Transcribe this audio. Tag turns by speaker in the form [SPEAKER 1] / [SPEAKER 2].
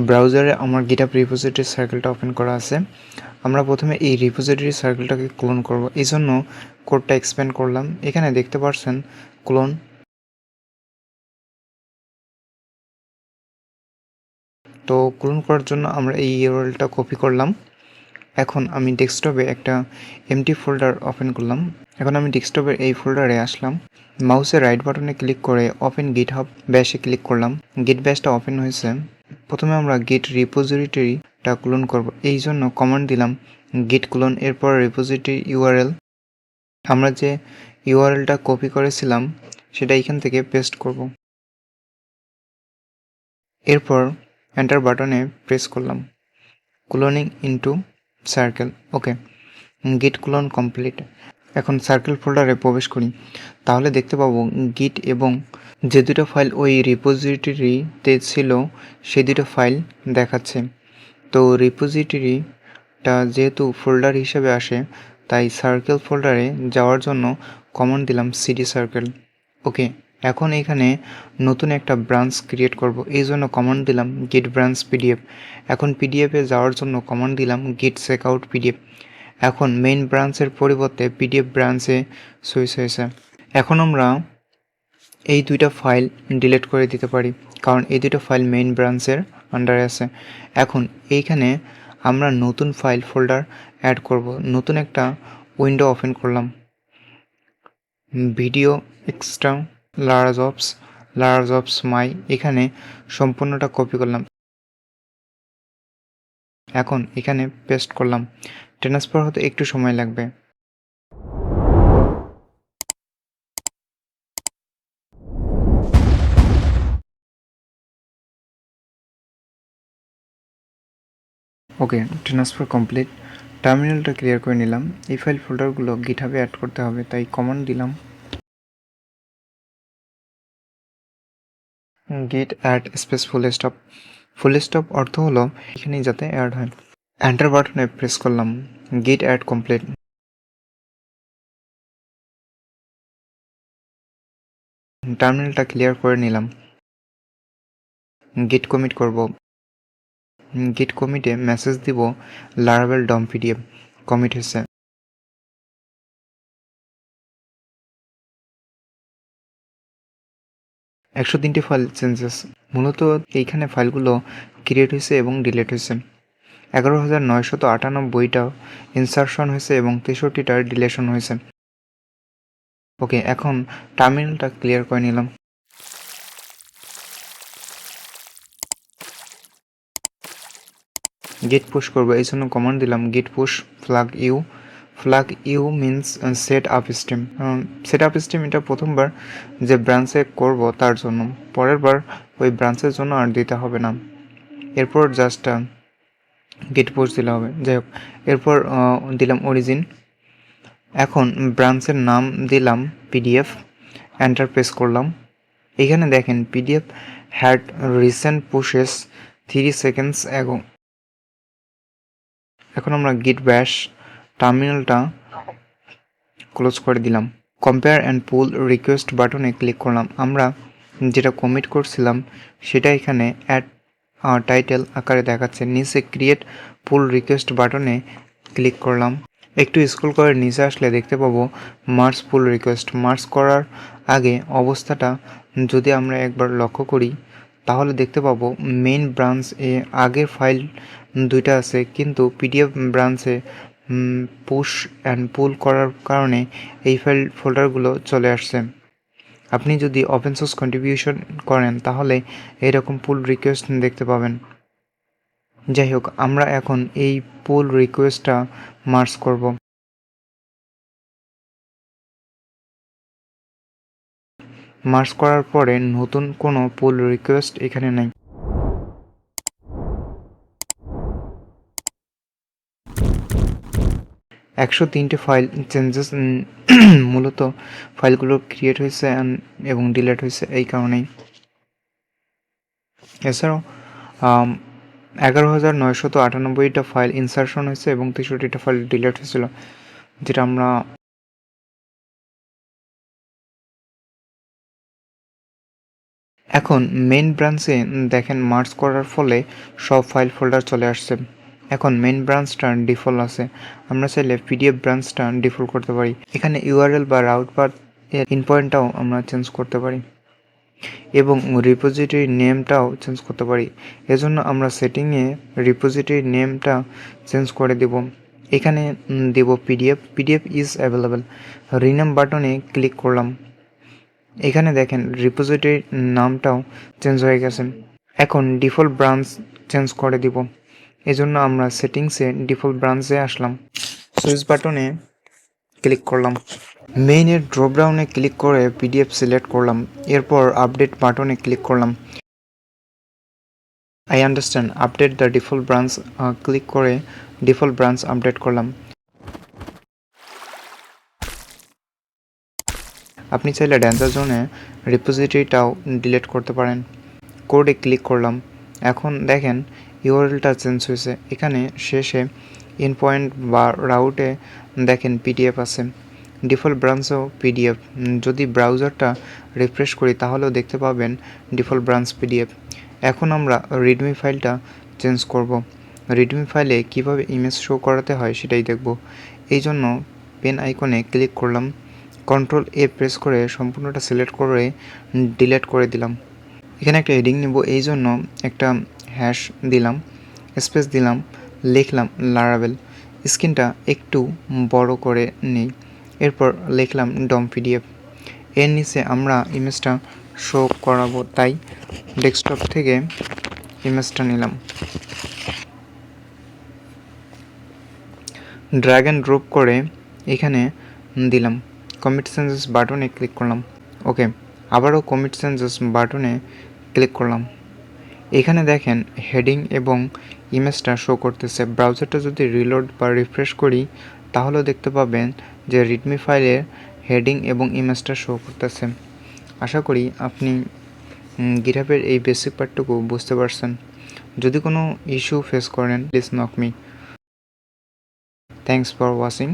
[SPEAKER 1] ব্রাউজারে আমার GitHub repository সার্কেলটা ওপেন করা আছে। আমরা প্রথমে এই রিপোজিটরি সার্কেলটাকে ক্লোন করব। এই জন্য কোডটা এক্সপ্যান্ড করলাম। এখানে দেখতে পাচ্ছেন ক্লোন। তো ক্লোন করার জন্য আমরা এই ইউআরএলটা কপি করলাম। এখন আমি ডেস্কটপে একটা এমটি ফোল্ডার ওপেন করলাম। এখন আমি ডেস্কটপের এই ফোল্ডারে আসলাম। মাউসের রাইট বাটনে ক্লিক করে ওপেন গিটহাব ব্যাশে ক্লিক করলাম। গিট ব্যাশটা ওপেন হয়েছে। প্রথমে আমরা গিট রিপোজিটরিটা ক্লোন করব। এই জন্য কমান্ড দিলাম গিট ক্লোন, এরপর রিপোজিটরি ইউআরএল। আমরা যে ইউআরএলটা কপি করেছিলাম সেটা এখান থেকে পেস্ট করব। এরপর এন্টার বাটনে প্রেস করলাম। Cloning into circle. ওকে, গিট ক্লোন কমপ্লিট। এখন সার্কেল ফোল্ডারে প্রবেশ করি, তাহলে দেখতে পাবো গিট এবং যে দুটো ফাইল ওই রিপোজিটরিতে ছিল সেই দুটো ফাইল দেখাচ্ছে। তো রিপোজিটরিটা যেহেতু ফোল্ডার হিসেবে আসে, তাই সার্কেল ফোল্ডারে যাওয়ার জন্য কমান্ড দিলাম সিডি সার্কেল। ওকে, এখন এখানে নতুন একটা ব্রাঞ্চ ক্রিয়েট করব। এই জন্য কমান্ড দিলাম গিট ব্রাঞ্চ পিডিএফ। এখন পিডিএফে যাওয়ার জন্য কমান্ড দিলাম গিট চেকআউট পিডিএফ। এখন মেইন ব্রাঞ্চের পরিবর্তে পিডিএফ ব্রাঞ্চে সুইচ হয়েছে। এখন আমরা এই দুইটা ফাইল ডিলিট করে দিতে পারি, কারণ এই দুটো ফাইল মেইন ব্রাঞ্চের আন্ডারে আছে। এখন এইখানে আমরা নতুন ফাইল ফোল্ডার অ্যাড করব। নতুন একটা উইন্ডো ওপেন করলাম। ভিডিও এক্সট্রা লার্জ অপস মাই, এখানে সম্পূর্ণটা কপি করলাম। এখন এখানে পেস্ট করলাম। ট্রান্সফার হতে একটু সময় লাগবে। ওকে, ট্রান্সফার কমপ্লিট। টার্মিনালটা ক্লিয়ার করে নিলাম। এই ফাইল ফোল্ডারগুলো গিটহাবে অ্যাড করতে হবে, তাই কমান্ড দিলাম গিট অ্যাড স্পেস ফুল স্টপ অর্থ হলো এখানেই যাতে অ্যাড হয়। এন্টার বাটনে প্রেস করলাম। গিট অ্যাড কমপ্লিট। টার্মিনালটা ক্লিয়ার করে নিলাম। গিট কমিট করব। গিট কমিটে মেসেজ দিব লারাভেল ডম পিডিএফ কমিট হয়েছে। একশো 3টি ফাইল চেঞ্জেস। মূলত এইখানে ফাইলগুলো ক্রিয়েট হয়েছে এবং ডিলিট হয়েছে। 11,998টা ইনসারশন হয়েছে এবং 63টার ডিলেশন হয়েছে। ওকে, এখন টার্মিনালটা ক্লিয়ার করে নিলাম। গিট পুশ করবো, এই জন্য কমান্ড দিলাম git push flag u means set upstream. এটা প্রথমবার যে ব্রাঞ্চে করব তার জন্য, পরের বার ওই ব্রাঞ্চের জন্য আর দিতে হবে না। এরপর জাস্ট গিট পুশ দিলে হবে। যাই হোক, এরপর দিলাম অরিজিন। এখন ব্রাঞ্চের নাম দিলাম পিডিএফ। এন্টার প্রেস করলাম। এখানে দেখেন PDF had recent pushes 3 seconds ago। এখন আমরা গিট ব্যাশ টার্মিনালটা ক্লোজ করে দিলাম। কম্পেয়ার অ্যান্ড পুল রিকোয়েস্ট বাটনে ক্লিক করলাম। আমরা যেটা কমিট করছিলাম সেটা এখানে অ্যাড টাইটেল আকারে দেখাচ্ছে। নিচে ক্রিয়েট পুল রিকোয়েস্ট বাটনে ক্লিক করলাম। একটু স্ক্রল করে নিচে আসলে দেখতে পাবো মার্জ পুল রিকোয়েস্ট। মার্জ করার আগে অবস্থাটা যদি আমরা একবার লক্ষ্য করি, তাহলে দেখতে পাবো মেইন ব্রাঞ্চ এ আগের ফাইল দুইটা আছে, কিন্তু পিডিএফ ব্রাঞ্চে পুশ অ্যান্ড পুল করার কারণে এই ফাইল ফোল্ডারগুলো চলে আসছে। আপনি যদি ওপেন সোর্স কন্ট্রিবিউশন করেন তাহলে এরকম পুল রিকোয়েস্ট দেখতে পাবেন। যাই হোক, আমরা এখন এই পুল রিকোয়েস্টটা মার্জ করব। মার্জ করার পরে নতুন কোনো পুল রিকোয়েস্ট এখানে নেই। একশো 3টে ফাইল চেঞ্জেস মূলত ফাইলগুলো ক্রিয়েট হয়েছে এবং ডিলিট হয়েছে এই কারণেই। এছাড়াও 11,998টা ফাইল ইনসারশন হয়েছে এবং 63টা ফাইল ডিলিট হয়েছিল, যেটা আমরা এখন মেইন ব্রাঞ্চে দেখেন মার্জ করার ফলে সব ফাইল ফোল্ডার চলে আসছে। এখন মেইন ব্রাঞ্চটা ডিফল্ট আছে, আমরা চাইলে পিডিএফ ব্রাঞ্চটা ডিফল্ট করতে পারি। এখানে ইউআরএল বা রাউট পাথ এর ইনপয়েন্টটাও আমরা চেঞ্জ করতে পারি এবং রিপোজিটরি নেমটাও চেঞ্জ করতে পারি। এজন্য আমরা সেটিংয়ে রিপোজিটরি নেমটা চেঞ্জ করে দেব। এখানে দেব পিডিএফ ইজ অ্যাভেলেবেল। রিনেম বাটনে ক্লিক করলাম। এখানে দেখেন রিপোজিটরির নামটাও চেঞ্জ হয়ে গেছে। এখন ডিফল্ট ব্রাঞ্চ চেঞ্জ করে দিব। এজন্য আমরা সেটিংসে ডিফল্ট ব্রাঞ্চে আসলাম, সুইচ বাটনে ক্লিক করলাম, মেইনের ড্রপডাউনে ক্লিক করে পিডিএফ সিলেক্ট করলাম, এরপর আপডেট বাটনে ক্লিক করলাম। I understand, update the default branch click করে ডিফল্ট ব্রাঞ্চ আপডেট করলাম। আপনি চাইলে ড্যান্সার জোনে রিপোজিটরিটাও ডিলিট করতে পারেন। কোডে ক্লিক করলাম। এখন দেখেন ইউআরএলটা চেঞ্জ হয়েছে। এখানে শেষে ইনপয়েন্ট বা রাউটে দেখেন পিডিএফ আছে, ডিফল্ট ব্রাঞ্চও পিডিএফ। যদি ব্রাউজারটা রিফ্রেশ করি তাহলেও দেখতে পাবেন ডিফল্ট ব্রাঞ্চ পিডিএফ। এখন আমরা রিডমি ফাইলটা চেঞ্জ করব। রিডমি ফাইলে কিভাবে ইমেজ শো করাতে হয় সেটাই দেখব। এই জন্য পেন আইকনে ক্লিক করলাম, কন্ট্রোল এ প্রেস করে সম্পূর্ণটা সিলেক্ট করে ডিলিট করে দিলাম। এখানে একটা হেডিং নেব, এই জন্য একটা হ্যাশ দিলাম, স্পেস দিলাম, লিখলাম লারাবেল। স্ক্রিনটা একটু বড় করে নিই, এরপর লিখলাম ডম পিডিএফ। এর নিচে আমরা ইমেজটা শো করাবো, তাই ডেস্কটপ থেকে ইমেজটা নিলাম, ড্র্যাগ অ্যান্ড ড্রপ করে এখানে দিলাম, কমিট চেঞ্জেস বাটনে ক্লিক করলাম। ওকে, আবারও কমিট চেঞ্জেস বাটনে ক্লিক করলাম। এখানে দেখেন হেডিং এবং ইমেজটা শো করতেছে। ব্রাউজারটা যদি রিলোড বা রিফ্রেশ করি তাহলেও দেখতে পাবেন যে রিডমি ফাইলের হেডিং এবং ইমেজটা শো করতেছে। আশা করি আপনি গিটহাবের এই বেসিক পার্টটুকু বুঝতে পারছেন। যদি কোনো ইস্যু ফেস করেন please knock me. Thanks for watching.